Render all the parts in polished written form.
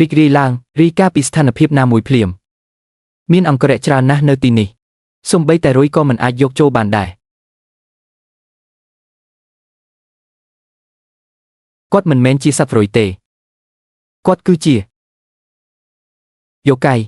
រីករាយឡើងរីកាពីស្ថានភាពណាមួយភ្លាមមានអង្គរៈច្រើនណាស់នៅទីនេះសូម្បីតែរុយក៏មិនអាចយកចូលបានដែរគាត់មិនមែនជាសត្វរុយទេគាត់គឺជាយោកាយ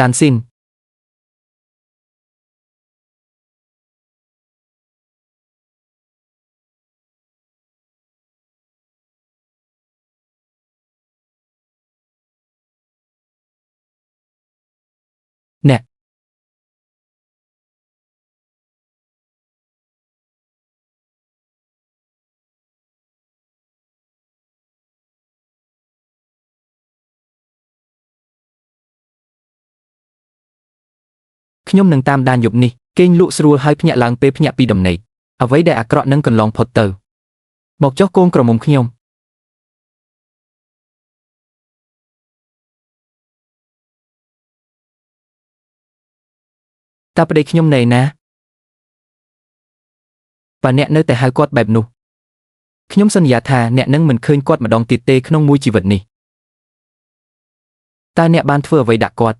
ឡានស៊ីនអ្នកខ្ញុំនឹងតាមដានយប់នេះគេងលក់ស្រួលហើយភ្ញាក់ឡើងពេលភ្ញាក់ពីដំណេកអ្វីដែលអាក្រក់នឹងកន្លងផុតទៅមកចុះកូនក្រមុំខ្ញុំតើប្តីខ្ញុំនៅណាបើអ្នកនៅតែហៅគាត់បែបនោះខ្ញុំសន្យាថាអ្នកនឹងមិនឃើញគាត់ម្ដងទៀតទេក្នុងមួយជីវិតនេះតើអ្នកបានធ្វើអ្វីដាក់គាត់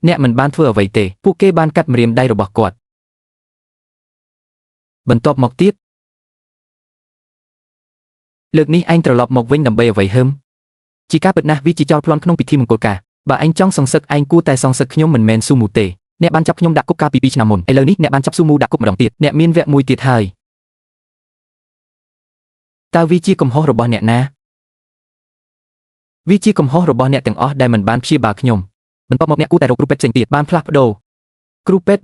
អ្នកមិនបានធ្វើអ្វីទេពួកគេបានកាត់ម្រាមដៃរបស់គាត់បន្ទាប់មកទៀតលើកនេះឯងត្រឡប់មកវិញដើម្បីអ្វីហឹមជាការពិតណាស់វាជាចោលប្លន់ក្នុងពិធីមង្គលការបើឯងចង់សងសឹកឯងគួរតែសងសឹកខ្ញុំមិនមែនស៊ូមូទេអ្នកបានចាប់ខ្ញុំដាក់គុកកាលពី2ឆ្នាំមុនឥឡូវនេះអ្នកបានចាប់ស៊ូមូដាក់គុកម្ដងទៀតអ្នកមានវគ្គមួយទៀតហើយតើវាជាកំហុសរបស់អ្នកណាវាជាកំហុសរបស់អ្នកទាំងអស់ដែលមិនបានព្យាបាលខ្ញុំបន្ទាប់មកអ្នកគួរតែរកគ្រូពេទ្យផ្សេងទៀតបានផ្លាស់ប្ដូរគ្រូពេទ្យ